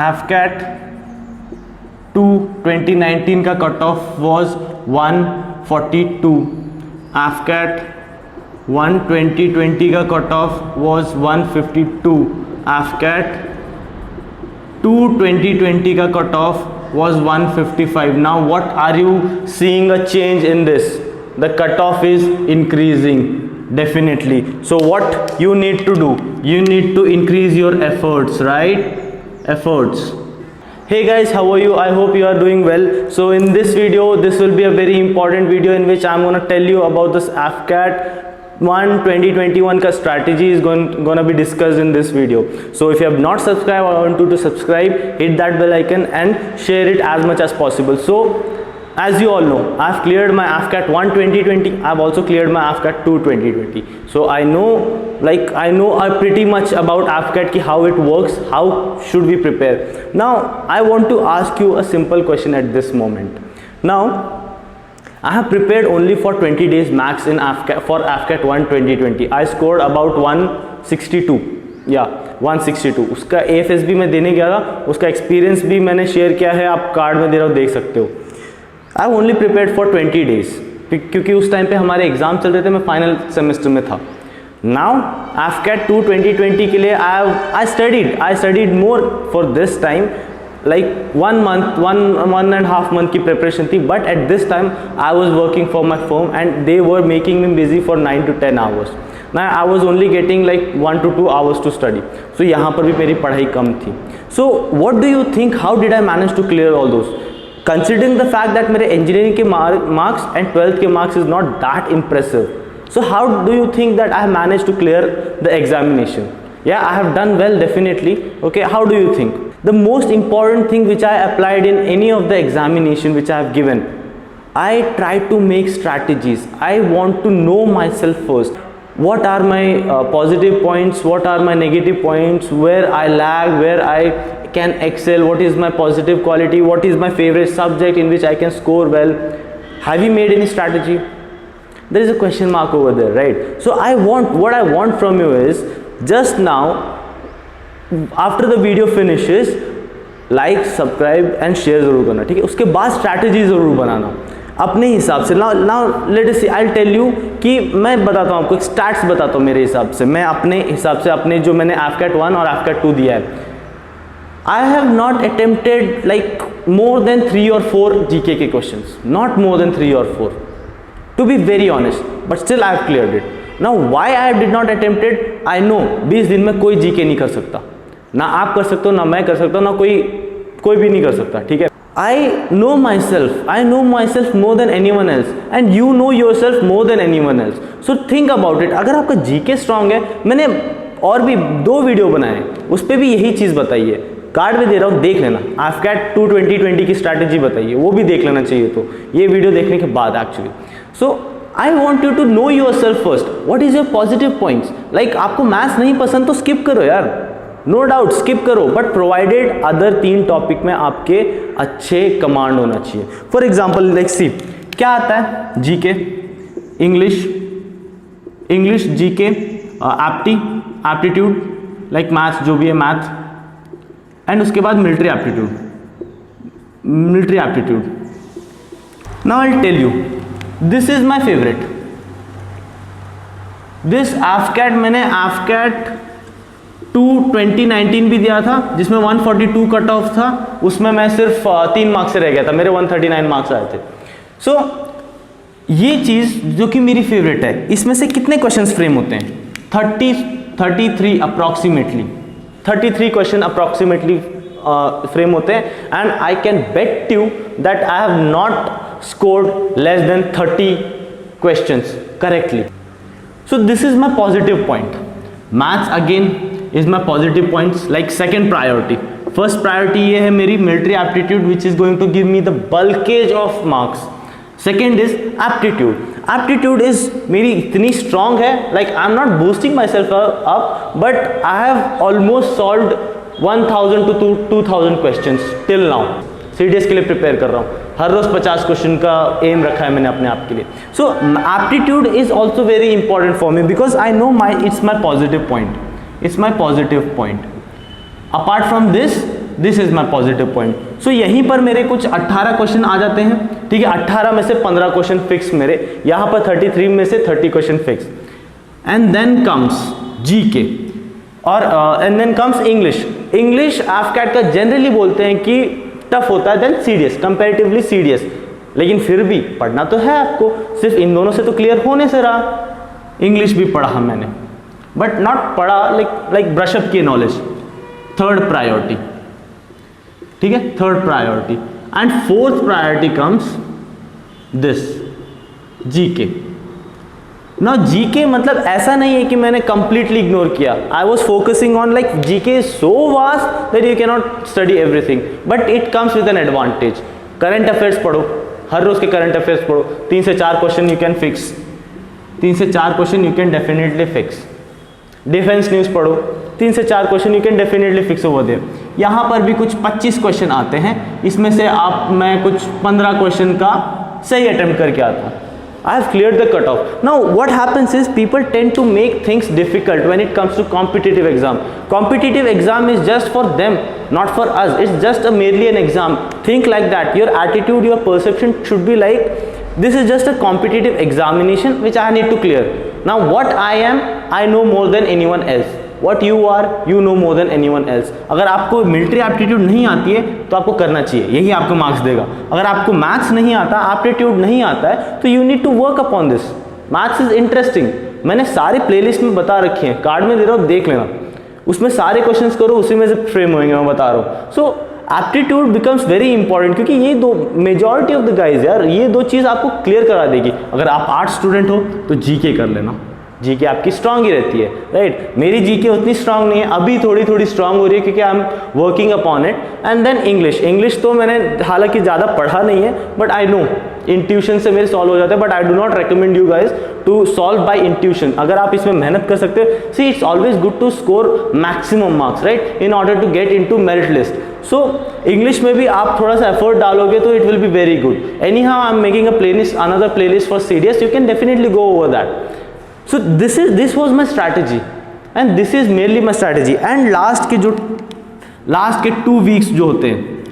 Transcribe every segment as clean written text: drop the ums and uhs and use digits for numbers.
AFCAT 2 2019 का cut off was 142, AFCAT 1 2020 का cut off was 152, AFCAT 2 2020 का cut off was 155. Now what are you seeing a change in this? The cutoff is increasing definitely. So what you need to do? You need to increase your efforts, right? Efforts. Hey guys, how are you? I hope you are doing well. So in this video, this will be a very important video in which I'm going to tell you about this AFCAT 1 2021 का strategy is going to be discussed in this video. So if you have not subscribed, I want you to subscribe, hit that bell icon and share it as much as possible. So as you all know, I've cleared my AFCAT 1 2020. I've also cleared my AFCAT 2 2020. So I know pretty much about AFCAT ki how it works, how should we prepare. Now I want to ask you a simple question at this moment. Now I have prepared only for 20 days max in AFCAT for AFCAT 1 2020. I scored about 162. 162. उसका AFS भी मैं देने गया था, उसका experience भी मैंने share किया है, आप कार्ड में दे रहा हूँ, देख सकते हो. I have only prepared for 20 days क्योंकि उस टाइम पे हमारे एग्जाम चल रहे थे, मैं फाइनल सेमेस्टर में था. Now AFCAT 2 2020 के लिए I studied more for this time. Like 1 month, one and a half month की preparation थी, but at this time I was working for my firm and they were making me busy for 9 to 10 hours. Now I was only getting like 1 to 2 hours to study. So यहाँ पर भी मेरी पढ़ाई कम थी. So what do you think? How did I manage to clear all those? Considering the fact that मेरे engineering के marks and 12th के marks is not that impressive. So how do you think that I managed to clear the examination? Yeah, I have done well definitely. Okay, how do you think? The most important thing which I applied in any of the examination which I have given, I try to make strategies. I want to know myself first. What are my positive points? What are my negative points? Where I lag? Where I can excel? What is my positive quality? What is my favorite subject in which I can score well? Have you made any strategy? There is a question mark over there, right? So what I want from you is just now, after the video finishes, like, subscribe and share ज़रूर करना, ठीक है. उसके बाद strategy ज़रूर बनाना अपने हिसाब से. Now let us see, I tell you कि मैं बताता हूँ आपको, एक स्टैट्स बताता हूँ मेरे हिसाब से. मैं अपने हिसाब से अपने जो मैंने AFCAT 1 और AFCAT 2 दिया है, I have not attempted like more than 3 or 4 GK के questions, not more than 3 or 4 to be very honest, but still I have cleared it. Now why I did not attempted, I know 20 दिन में कोई GK नहीं कर सकता, ना आप कर सकते हो, ना मैं कर सकता हूँ, ना कोई भी नहीं कर सकता, ठीक है. I know my self more than any one else and you know your self more than any one else. So think about it. अगर आपका GK स्ट्रांग है, मैंने और भी 2 वीडियो बनाए, उस पर भी यही चीज़ बताई है, कार्ड में दे रहा हूँ, देख लेना. AFCAT 2 2020 की स्ट्रैटेजी बताइए, वो भी देख लेना चाहिए तो ये वीडियो देखने के बाद actually. So I want you to know yourself first. What is your positive points. Like आपको मैथ्स नहीं पसंद तो स्किप करो यार, नो डाउट स्किप करो, बट प्रोवाइडेड अदर 3 टॉपिक में आपके अच्छे कमांड होना चाहिए. फॉर एग्जाम्पल लाइक सी, क्या आता है GK, English GK, aptitude like maths, जो भी है मैथ, एंड उसके बाद military aptitude. Now I tell you, this is my favourite. This AFCAT मैंने AFCAT 2 2019 भी दिया था, जिसमें 142 कट ऑफ था, उसमें मैं सिर्फ 3 मार्क्स से रह गया था, मेरे 139 मार्क्स आए थे. सो ये चीज़ जो कि मेरी फेवरेट है, इसमें से कितने क्वेश्चंस फ्रेम होते हैं? 33 अप्रॉक्सीमेटली 33 क्वेश्चन अप्रॉक्सीमेटली फ्रेम होते हैं. And I can bet you that I have not scored less than 30 questions correctly. So this is my positive point. Maths again is my positive points, like second priority. First priority ये है मेरी military aptitude which is going to give me the bulkage of marks. Second is aptitude. Aptitude is मेरी इतनी strong है, like I'm not boosting myself up, but I have almost solved 1000 to 2000 questions till now. CDS के लिए prepare कर रहा हूँ, हर रोज 50 question का M रखा है मैंने अपने आप के लिए. So aptitude is also very important for me because I know it's my positive point. It's my positive point. Apart from this, this is my positive point. So यहीं पर मेरे कुछ 18 क्वेश्चन आ जाते हैं, ठीक है। 18 में से 15 क्वेश्चन फिक्स मेरे, यहाँ पर 33 में से 30 question fix. And then comes GK और and then comes English. English AFCAT का जनरली बोलते हैं कि टफ होता है देन सीडीएस, कंपैरेटिवली सीडीएस, लेकिन फिर भी पढ़ना तो है आपको, सिर्फ इन दोनों से तो क्लियर होने से रहा। इंग्लिश भी पढ़ा मैंने, बट नॉट पढ़ा लाइक ब्रशअप की नॉलेज, थर्ड प्रायोरिटी, ठीक है, third priority. And fourth priority comes this GK. ना जीके मतलब ऐसा नहीं है कि मैंने कंप्लीटली इग्नोर किया, I was focusing on like GK is so vast that you can not study everything, but it comes with an advantage. Current affairs पढ़ो, हर रोज के करंट अफेयर्स पढ़ो, 3 से 4 क्वेश्चन यू कैन फिक्स, 3 से 4 question you can definitely fix. Defence news पढ़ो, 3 से 4 question you can definitely fix over there. यहाँ पर भी कुछ 25 क्वेश्चन आते हैं, इसमें से मैं कुछ 15 क्वेश्चन का सही अटेम्प्ट करके आता। I have cleared the cutoff. Now what happens is people tend to make things difficult when it comes to competitive exam. Competitive exam is just for them, not for us. It's just merely an exam. Think like that. Your attitude, your perception should be like, this is just a competitive examination which I need to clear. Now what I am, I know more than anyone else. What you are, you know more than anyone else. अगर आपको military aptitude नहीं आती है तो आपको करना चाहिए, यही आपको मार्क्स देगा। अगर आपको मैथ्स नहीं आता, एप्टीट्यूड नहीं आता है, तो you need to work upon this. Maths is interesting, मैंने सारे प्लेलिस्ट में बता रखी हैं, कार्ड में दे रहा हूँ, देख लेना, उसमें सारे क्वेश्चंस करो, उसी में से फ्रेम होंगे, मैं बता रहा हूँ। सो एप्टीट्यूड बिकम्स वेरी इंपॉर्टेंट, क्योंकि ये दो मेजॉरिटी ऑफ द गाइज यार, ये दो चीज़ आपको क्लियर करा देगी। अगर आप आर्ट्स स्टूडेंट हो तो जीके कर लेना, जीके आपकी स्ट्रांग ही रहती है, राइट। मेरी जीके उतनी स्ट्रांग नहीं है, अभी थोड़ी थोड़ी स्ट्रांग हो रही है क्योंकि I am working upon it. And then English तो मैंने हालांकि ज़्यादा पढ़ा नहीं है, बट आई नो इंट्यूशन से मेरे सॉल्व हो जाते हैं, but I do not recommend you guys to solve by intuition. अगर आप इसमें मेहनत कर सकते हो, see it's always good to score maximum marks, right, in order to get in to merit list. So English में भी आप थोड़ा सा एफर्ट डालोगे तो it will be very good. Anyhow I am making a playlist, another playlist for CDS, you can definitely go over that. So this was my strategy and this is merely my strategy। and last के 2 weeks जो होते हैं,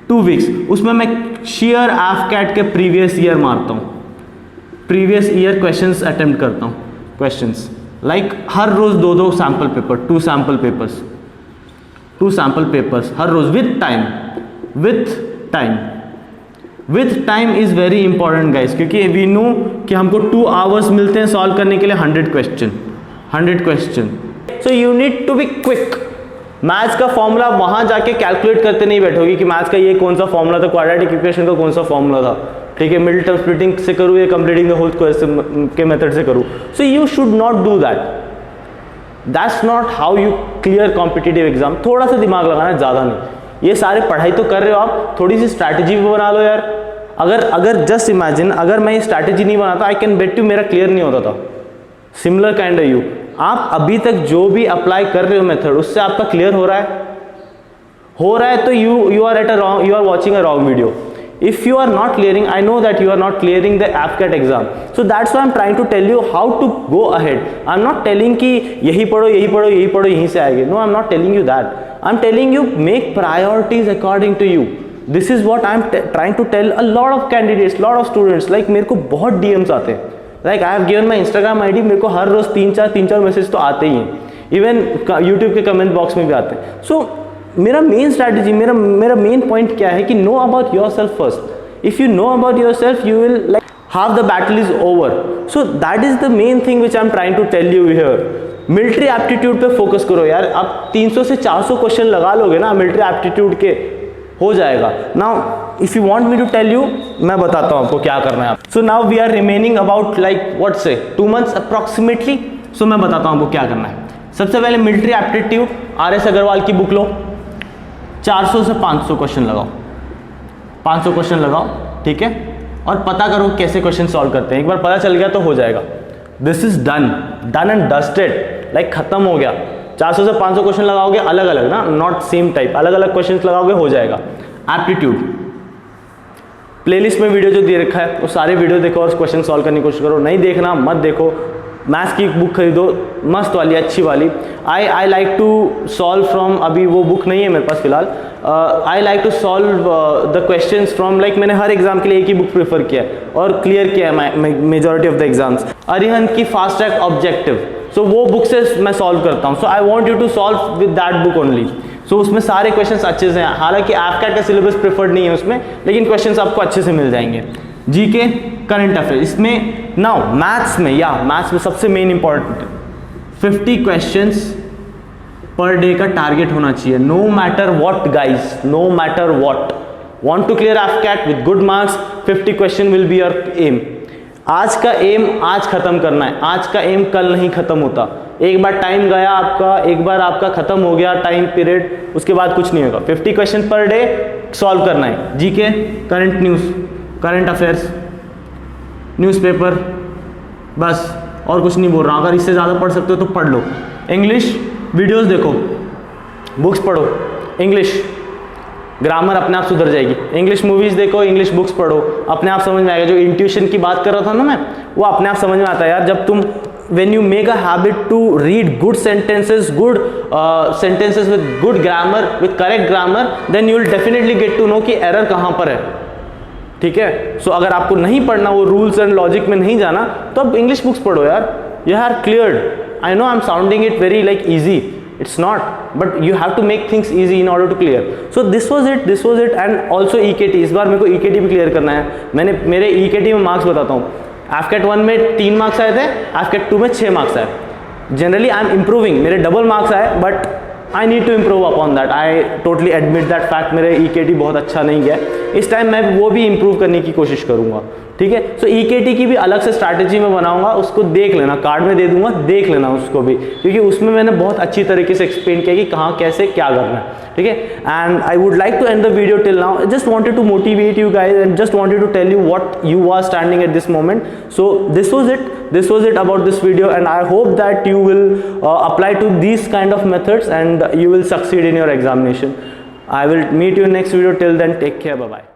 2 weeks, उसमें मैं share AFCAT के previous year मारता हूँ, previous year questions attempt करता हूँ, क्वेश्चंस लाइक हर रोज 2 सैम्पल पेपर, 2 सैम्पल पेपर्स हर रोज with time. With time is very important guys, क्योंकि वी नो कि हमको 2 आवर्स मिलते हैं सॉल्व करने के लिए 100 question. So you need to be quick. Maths का फॉर्मूला वहां जाके कैलकुलेट करते नहीं बैठोगे कि मैथ्स का ये कौन सा फॉर्मूला था, क्वाड्रेटिक इक्वेशन का कौन सा फॉर्मूला था, ठीक है, मिडिल टर्म स्प्लिटिंग से करूँ या कंप्लीटिंग द होल स्क्वायर के मेथड से करूँ। So you should not do that, that's not how you clear competitive exam. थोड़ा सा दिमाग लगाना, ज़्यादा नहीं। ये सारे पढ़ाई तो कर रहे हो आप, थोड़ी सी स्ट्रैटेजी भी बना लो यार। अगर जस्ट इमेजिन, अगर मैं ये स्ट्रैटेजी नहीं बनाता, आई कैन बेट यू मेरा क्लियर नहीं होता था। सिमिलर काइंड यू, आप अभी तक जो भी अप्लाई कर रहे हो मेथड, उससे आपका क्लियर हो रहा है तो you are watching a wrong video. If you are not clearing, I know that you are not clearing the AFCAT exam. So that's why I'm trying to tell you how to go ahead. I'm not telling कि यही पढ़ो यहीं से आएंगे. No, I'm not telling you that. I'm telling you make priorities according to you. This is what I'm trying to tell a lot of candidates, lot of students. Like मेरे को बहुत DMs आते हैं. Like I have given my Instagram ID, मेरे को हर रोज 3-4 message तो आते ही हैं. Even YouTube के कमेंट बॉक्स में भी आते हैं. So मेरा मेन स्ट्रैटेजी, मेरा मेन पॉइंट क्या है कि know about yourself first. If you know about yourself you will like half the battle is over. So that is the main thing which I am trying to tell you here. Military aptitude पे focus करो यार. आप 300 से 400 question लगा लोगे ना military aptitude के, हो जाएगा. Now if you want me to tell you, मैं बताता हूँ आपको क्या करना है. So now we are remaining about like what say 2 months approximately. सो मैं बताता हूँ आपको क्या करना है. सबसे पहले मिलिट्री एप्टीट्यूड RS अग्रवाल की बुक लो. 400 से 500 क्वेश्चन लगाओ. 500 क्वेश्चन लगाओ, ठीक है, और पता करो कैसे क्वेश्चन सॉल्व करते हैं. एक बार पता चल गया तो हो जाएगा. This is done and dusted. Like खत्म हो गया. 400 से 500 क्वेश्चन लगाओगे अलग अलग ना, नॉट सेम टाइप, अलग अलग क्वेश्चन लगाओगे, हो जाएगा. एप्टीट्यूड प्लेलिस्ट में वीडियो जो दे रखा है वो सारे वीडियो देखो और क्वेश्चन सॉल्व करने की कोशिश करो. नहीं देखना मत देखो, मैथ्स की बुक खरीदो, मस्त वाली, अच्छी वाली. I like to solve from, अभी वो बुक नहीं है मेरे पास फिलहाल. I like to solve the questions from, like मैंने हर एग्जाम के लिए एक ही बुक प्रेफर किया है और क्लियर किया है majority of the exams. Arihant की फास्ट ट्रैक ऑब्जेक्टिव, सो वो बुक से मैं सॉल्व करता हूँ. So I want you to solve with that book only. So उसमें सारे क्वेश्चंस अच्छे से हैं, हालांकि एफकैट का सिलेबस प्रेफर्ड नहीं है उसमें, लेकिन क्वेश्चंस आपको अच्छे से मिल जाएंगे. जीके, करंट अफेयर, इसमें नाउ मैथ्स में सबसे main important 50 questions per day का टारगेट होना चाहिए. No matter what guys, no matter what. Want to clear AFCAT with good marks, 50 question will be your aim. आज का एम आज खत्म करना है, आज का एम कल नहीं खत्म होता. एक बार टाइम गया आपका, एक बार आपका खत्म हो गया टाइम पीरियड, उसके बाद कुछ नहीं होगा. 50 क्वेश्चन पर डे सॉल्व करना है. GK, current news, current affairs, newspaper, बस और कुछ नहीं बोल रहा. अगर इससे ज़्यादा पढ़ सकते हो तो पढ़ लो. इंग्लिश वीडियोस देखो, बुक्स पढ़ो. इंग्लिश ग्रामर अपने आप सुधर जाएगी. इंग्लिश मूवीज देखो, इंग्लिश बुक्स पढ़ो, अपने आप समझ में आएगा. जो इंट्यूशन की बात कर रहा था ना मैं, वो अपने आप समझ में आता है यार. जब तुम when you make a habit to read good sentences with good grammar, with correct grammar, then you will definitely get to know कि error कहाँ पर है. ठीक है. सो अगर आपको नहीं पढ़ना, वो रूल्स एंड लॉजिक में नहीं जाना, तो अब इंग्लिश बुक्स पढ़ो यार. You are cleared. I know I am sounding it very like easy, it's not, but you have to make things easy in order to clear. So this was it. And also EKT, इस बार मेरे को EKT भी clear करना है. मैंने मेरे EKT में marks बताता हूँ. एफकैट 1 में 3 मार्क्स आए थे, एफकैट 2 में 6 मार्क्स आए. जनरली आई एम इम्प्रूविंग, मेरे डबल मार्क्स आए, but I need to improve upon that. I totally admit that fact. मेरे EKT बहुत अच्छा नहीं गया. इस टाइम मैं वो भी इम्प्रूव करने की कोशिश करूँगा. ठीक है. सो EKT की भी अलग से स्ट्रैटेजी में बनाऊंगा, उसको देख लेना, कार्ड में दे दूंगा, देख लेना उसको भी, क्योंकि उसमें मैंने बहुत अच्छी तरीके से एक्सप्लेन किया कि कहाँ कैसे क्या करना है. ठीक है. And I would like to end the video till now. Just wanted to motivate you guys and just wanted to tell you what you are standing at this moment. So this was it about this video, and I hope that you will apply to these kind of methods and you will succeed in your examination. I will meet you in next video. Till then, take care. Bye bye.